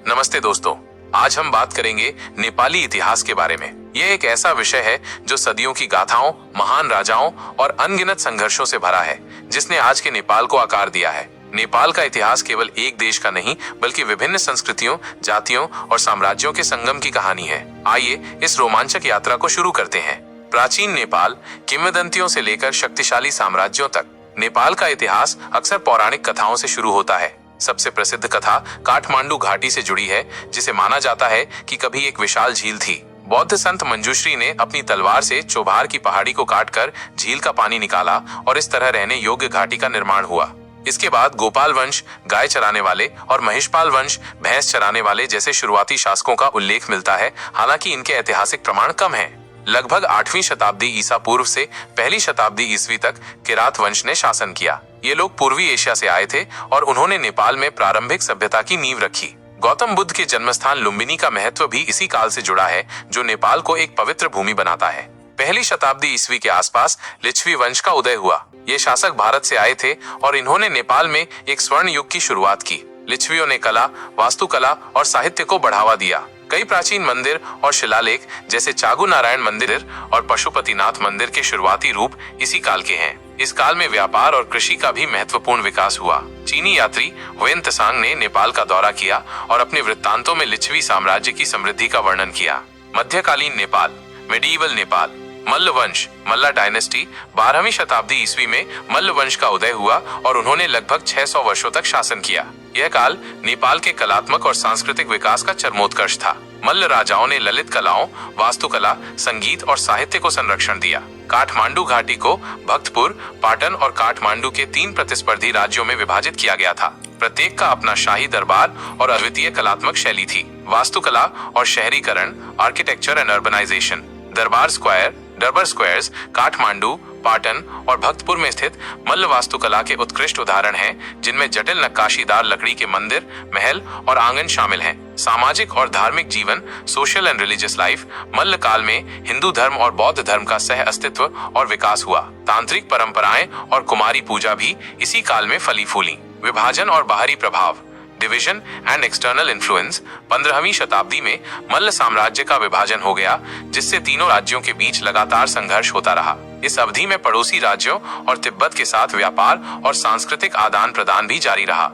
नमस्ते दोस्तों, आज हम बात करेंगे नेपाली इतिहास के बारे में। यह एक ऐसा विषय है जो सदियों की गाथाओं, महान राजाओं और अनगिनत संघर्षों से भरा है, जिसने आज के नेपाल को आकार दिया है। नेपाल का इतिहास केवल एक देश का नहीं, बल्कि विभिन्न संस्कृतियों, जातियों और साम्राज्यों के संगम की कहानी है। आइए इस रोमांचक यात्रा को शुरू करते हैं। प्राचीन नेपाल, किंवदंतियों से लेकर शक्तिशाली साम्राज्यों तक, नेपाल का इतिहास अक्सर पौराणिक कथाओं से शुरू होता है। सबसे प्रसिद्ध कथा काठमांडू घाटी से जुड़ी है, जिसे माना जाता है कि कभी एक विशाल झील थी। बौद्ध संत मंजूश्री ने अपनी तलवार से चोभार की पहाड़ी को काटकर झील का पानी निकाला और इस तरह रहने योग्य घाटी का निर्माण हुआ। इसके बाद गोपाल वंश गाय चराने वाले और महिषपाल वंश भैंस चराने वाले जैसे शुरुआती शासकों का उल्लेख मिलता है, हालांकि इनके ऐतिहासिक प्रमाण कम हैं। लगभग 8वीं शताब्दी ईसा पूर्व से पहली शताब्दी ईस्वी तक किरात वंश ने शासन किया। ये लोग पूर्वी एशिया से आए थे और उन्होंने नेपाल में प्रारंभिक सभ्यता की नींव रखी। गौतम बुद्ध के जन्मस्थान लुम्बिनी का महत्व भी इसी काल से जुड़ा है, जो नेपाल को एक पवित्र भूमि बनाता है। पहली शताब्दी ईस्वी के आसपास लिच्छवी वंश का उदय हुआ। ये शासक भारत से आए थे और इन्होंने नेपाल में एक स्वर्ण युग की शुरुआत की। लिच्छवियों ने कला, वास्तुकला और साहित्य को बढ़ावा दिया। कई प्राचीन मंदिर और शिलालेख जैसे चागु नारायण मंदिर और पशुपतिनाथ मंदिर के शुरुआती रूप इसी काल के हैं। इस काल में व्यापार और कृषि का भी महत्वपूर्ण विकास हुआ। चीनी यात्री हुएन त्सांग ने नेपाल का दौरा किया और अपने वृत्तांतों में लिच्छवी साम्राज्य की समृद्धि का वर्णन किया। मध्यकालीन नेपाल, मेडिइवल नेपाल, मल्ल वंश, मल्ला डायनेस्टी, 12वीं शताब्दी ईस्वी में मल्ल वंश का उदय हुआ और उन्होंने लगभग 600 वर्षों तक शासन किया। यह काल नेपाल के कलात्मक और सांस्कृतिक विकास का चरमोत्कर्ष था। मल्ल राजाओं ने ललित कलाओं, वास्तुकला, संगीत और साहित्य को संरक्षण दिया। काठमांडू घाटी को भक्तपुर, पाटन और काठमांडू के 3 प्रतिस्पर्धी राज्यों में विभाजित किया गया था। प्रत्येक का अपना शाही दरबार और अद्वितीय कलात्मक शैली थी। वास्तुकला और शहरीकरण, आर्किटेक्चर एंड अर्बनाइजेशन, दरबार स्क्वायर, डरबर स्क्वायर्स, काठमांडू, पाटन और भक्तपुर में स्थित मल्ल वास्तुकला के उत्कृष्ट उदाहरण हैं, जिनमें जटिल नक्काशीदार लकड़ी के मंदिर, महल और आंगन शामिल हैं। सामाजिक और धार्मिक जीवन, सोशल एंड रिलीजियस लाइफ, मल्ल काल में हिंदू धर्म और बौद्ध धर्म का सह अस्तित्व और विकास हुआ। तांत्रिक परंपराएं और कुमारी पूजा भी इसी काल में फली फूली। विभाजन और बाहरी प्रभाव, डिविजन एंड एक्सटर्नल इन्फ्लुएंस, 15वीं शताब्दी में मल्ल साम्राज्य का विभाजन हो गया, जिससे तीनों राज्यों के बीच लगातार संघर्ष होता रहा। इस अवधि में पड़ोसी राज्यों और तिब्बत के साथ व्यापार और सांस्कृतिक आदान प्रदान भी जारी रहा।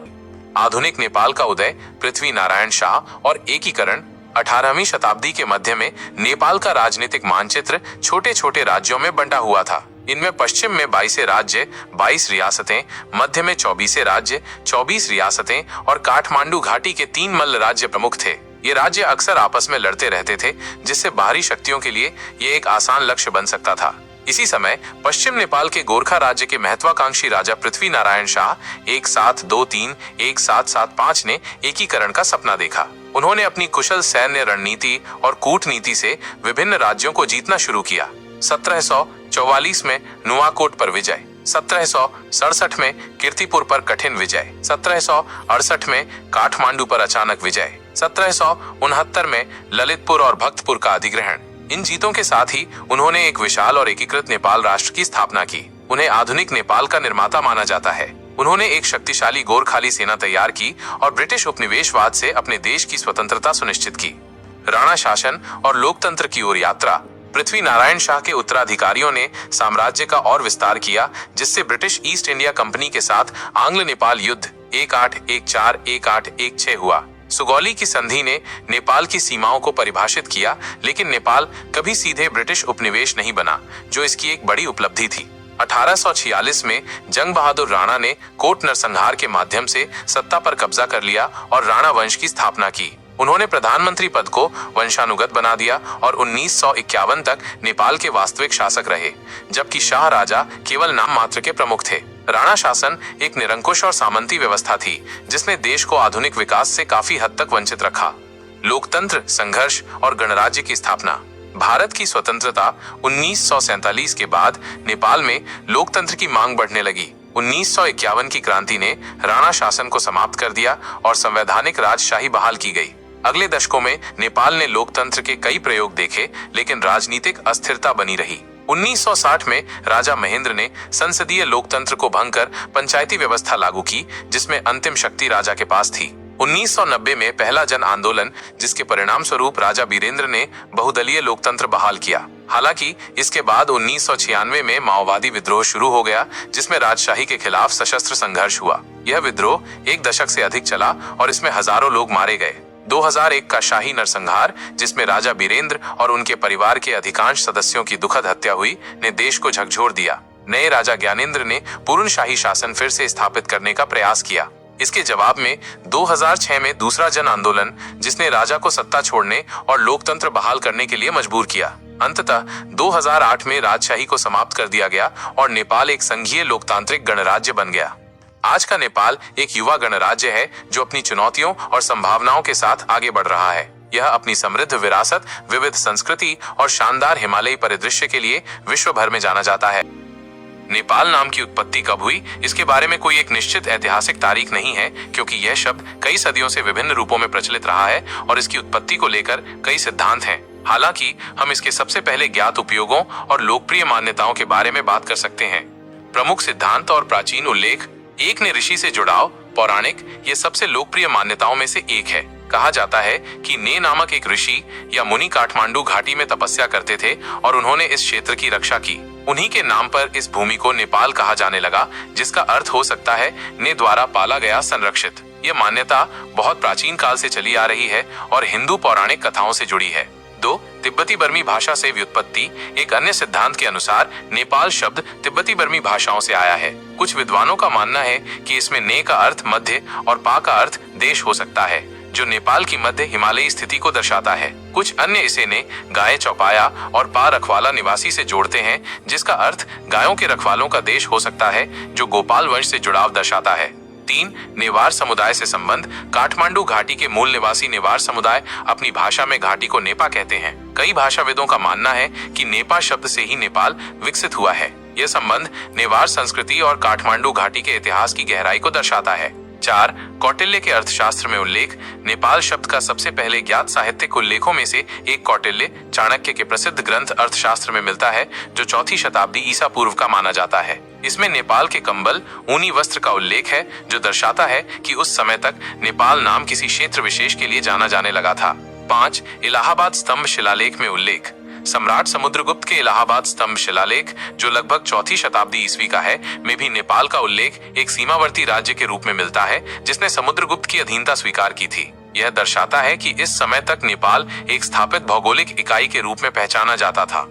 आधुनिक नेपाल का उदय, पृथ्वी नारायण शाह और एकीकरण, 18वीं शताब्दी के मध्य में नेपाल का राजनीतिक मानचित्र छोटे छोटे राज्यों में बंटा हुआ था। इनमें पश्चिम में 22 राज्य, 22 रियासतें, मध्य में 24 राज्य, 24 रियासतें और काठमांडू घाटी के 3 मल्ल राज्य प्रमुख थे। ये राज्य अक्सर आपस में लड़ते रहते थे, जिससे बाहरी शक्तियों के लिए ये एक आसान लक्ष्य बन सकता था। इसी समय पश्चिम नेपाल के गोरखा राज्य के महत्वाकांक्षी राजा पृथ्वी नारायण शाह 1723-1775 ने एकीकरण का सपना देखा। उन्होंने अपनी कुशल सैन्य रणनीति और कूटनीति से विभिन्न राज्यों को जीतना शुरू किया। 1744 में नुआकोट पर विजय, 1767 में कीर्तिपुर पर कठिन विजय, 1768 में काठमांडू पर अचानक विजय, 1769 में ललितपुर और भक्तपुर का अधिग्रहण। इन जीतों के साथ ही उन्होंने एक विशाल और एकीकृत नेपाल राष्ट्र की स्थापना की। उन्हें आधुनिक नेपाल का निर्माता माना जाता है। उन्होंने एक शक्तिशाली गोरखाली सेना तैयार की और ब्रिटिश उपनिवेशवाद से अपने देश की स्वतंत्रता सुनिश्चित की। राणा शासन और लोकतंत्र की ओर यात्रा, पृथ्वी नारायण शाह के उत्तराधिकारियों ने साम्राज्य का और विस्तार किया, जिससे ब्रिटिश ईस्ट इंडिया कंपनी के साथ आंग्ल नेपाल युद्ध 1814-1816 हुआ। सुगौली की संधि ने नेपाल की सीमाओं को परिभाषित किया, लेकिन नेपाल कभी सीधे ब्रिटिश उपनिवेश नहीं बना, जो इसकी एक बड़ी उपलब्धि थी। 1846 में जंग बहादुर राणा ने कोट नरसंहार के माध्यम से सत्ता पर कब्जा कर लिया और राणा वंश की स्थापना की। उन्होंने प्रधानमंत्री पद को वंशानुगत बना दिया और 1951 तक नेपाल के वास्तविक शासक रहे, जबकि शाह राजा केवल नाम मात्र के प्रमुख थे। राणा शासन एक निरंकुश और सामंती व्यवस्था थी, जिसने देश को आधुनिक विकास से काफी हद तक वंचित रखा। लोकतंत्र, संघर्ष और गणराज्य की स्थापना, भारत की स्वतंत्रता 1947 के बाद नेपाल में लोकतंत्र की मांग बढ़ने लगी। 1951 की क्रांति ने राणा शासन को समाप्त कर दिया और संवैधानिक राजशाही बहाल की गई। अगले दशकों में नेपाल ने लोकतंत्र के कई प्रयोग देखे, लेकिन राजनीतिक अस्थिरता बनी रही। 1960 में राजा महेंद्र ने संसदीय लोकतंत्र को भंग कर पंचायती व्यवस्था लागू की, जिसमें अंतिम शक्ति राजा के पास थी। 1990 में पहला जन आंदोलन, जिसके परिणाम स्वरूप राजा बीरेंद्र ने बहुदलीय लोकतंत्र बहाल किया। हालांकि इसके बाद 1996 में माओवादी विद्रोह शुरू हो गया, जिसमें राजशाही के खिलाफ सशस्त्र संघर्ष हुआ। यह विद्रोह 1 दशक से अधिक चला और इसमें हजारों लोग मारे गए। 2001 का शाही नरसंहार, जिसमें राजा बीरेंद्र और उनके परिवार के अधिकांश सदस्यों की दुखद हत्या हुई, ने देश को झकझोर दिया। नए राजा ज्ञानेंद्र ने पूर्ण शाही शासन फिर से स्थापित करने का प्रयास किया। इसके जवाब में 2006 में दूसरा जन आंदोलन, जिसने राजा को सत्ता छोड़ने और लोकतंत्र बहाल करने के लिए मजबूर किया। अंततः 2008 में राजशाही को समाप्त कर दिया गया और नेपाल एक संघीय लोकतांत्रिक गणराज्य बन गया। आज का नेपाल एक युवा गणराज्य है जो अपनी चुनौतियों और संभावनाओं के साथ आगे बढ़ रहा है। यह अपनी समृद्ध विरासत, विविध संस्कृति और शानदार हिमालयी परिदृश्य के लिए विश्व भर में जाना जाता है। नेपाल नाम की उत्पत्ति कब हुई, इसके बारे में कोई एक निश्चित ऐतिहासिक तारीख नहीं है, क्योंकि यह शब्द कई सदियों से विभिन्न रूपों में प्रचलित रहा है और इसकी उत्पत्ति को लेकर कई सिद्धांत हैं। हालांकि हम इसके सबसे पहले ज्ञात उपयोगों और लोकप्रिय मान्यताओं के बारे में बात कर सकते हैं। प्रमुख सिद्धांत और प्राचीन उल्लेख। एक ने ऋषि से जुड़ाव, पौराणिक, ये सबसे लोकप्रिय मान्यताओं में से एक है। कहा जाता है कि ने नामक एक ऋषि या मुनि काठमांडू घाटी में तपस्या करते थे और उन्होंने इस क्षेत्र की रक्षा की। उन्हीं के नाम पर इस भूमि को नेपाल कहा जाने लगा, जिसका अर्थ हो सकता है ने द्वारा पाला गया, संरक्षित। यह मान्यता बहुत प्राचीन काल से चली आ रही है और हिंदू पौराणिक कथाओं से जुड़ी है। 2. तिब्बती बर्मी भाषा से व्युत्पत्ति। एक अन्य सिद्धांत के अनुसार नेपाल शब्द तिब्बती बर्मी भाषाओं से आया है। कुछ विद्वानों का मानना है कि इसमें ने का अर्थ मध्य और पा का अर्थ देश हो सकता है, जो नेपाल की मध्य हिमालयी स्थिति को दर्शाता है। कुछ अन्य इसे ने गाय चौपाया और पा रखवाला निवासी से जोड़ते हैं, जिसका अर्थ गायों के रखवालों का देश हो सकता है, जो गोपाल वंश से जुड़ाव दर्शाता है। 3. नेवार समुदाय से संबंध। काठमांडू घाटी के मूल निवासी नेवार समुदाय अपनी भाषा में घाटी को नेपा कहते हैं। कई भाषाविदों का मानना है कि नेपा शब्द से ही नेपाल विकसित हुआ है। यह संबंध नेवार संस्कृति और काठमांडू घाटी के इतिहास की गहराई को दर्शाता है। 4. कौटिल्य के अर्थशास्त्र में उल्लेख। नेपाल शब्द का सबसे पहले ज्ञात साहित्यिक उल्लेखों में से एक कौटिल्य चाणक्य के प्रसिद्ध ग्रंथ अर्थशास्त्र में मिलता है, जो 4वीं शताब्दी ईसा पूर्व का माना जाता है। इसमें नेपाल के कंबल, ऊनी वस्त्र का उल्लेख है, जो दर्शाता है कि उस समय तक नेपाल नाम किसी क्षेत्र विशेष के लिए जाना जाने लगा था। 5. इलाहाबाद स्तंभ शिलालेख में उल्लेख। सम्राट समुद्रगुप्त के इलाहाबाद स्तंभ शिलालेख, जो लगभग 4वीं शताब्दी ईस्वी का है, में भी नेपाल का उल्लेख एक सीमावर्ती राज्य के रूप में मिलता है, जिसने समुद्रगुप्त की अधीनता स्वीकार की थी। यह दर्शाता है कि इस समय तक नेपाल एक स्थापित भौगोलिक इकाई के रूप में पहचाना जाता था।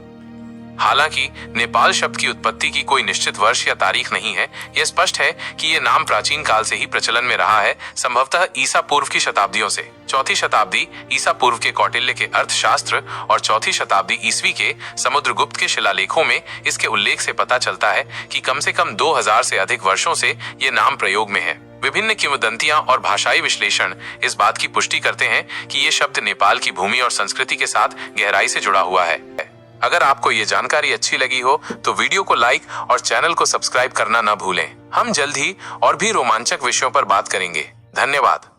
हालांकि नेपाल शब्द की उत्पत्ति की कोई निश्चित वर्ष या तारीख नहीं है। यह स्पष्ट है कि यह नाम प्राचीन काल से ही प्रचलन में रहा है, संभवतः ईसा पूर्व की शताब्दियों से। 4वीं शताब्दी ईसा पूर्व के कौटिल्य के अर्थशास्त्र और 4वीं शताब्दी ईस्वी के समुद्रगुप्त के शिलालेखों में इसके उल्लेख से पता चलता है कि कम से कम 2000 से अधिक वर्षों से ये नाम प्रयोग में है। विभिन्न किंवदंतियां और भाषाई विश्लेषण इस बात की पुष्टि करते हैं कि ये शब्द नेपाल की भूमि और संस्कृति के साथ गहराई से जुड़ा हुआ है। अगर आपको ये जानकारी अच्छी लगी हो तो वीडियो को लाइक और चैनल को सब्सक्राइब करना न भूलें। हम जल्द ही और भी रोमांचक विषयों पर बात करेंगे। धन्यवाद।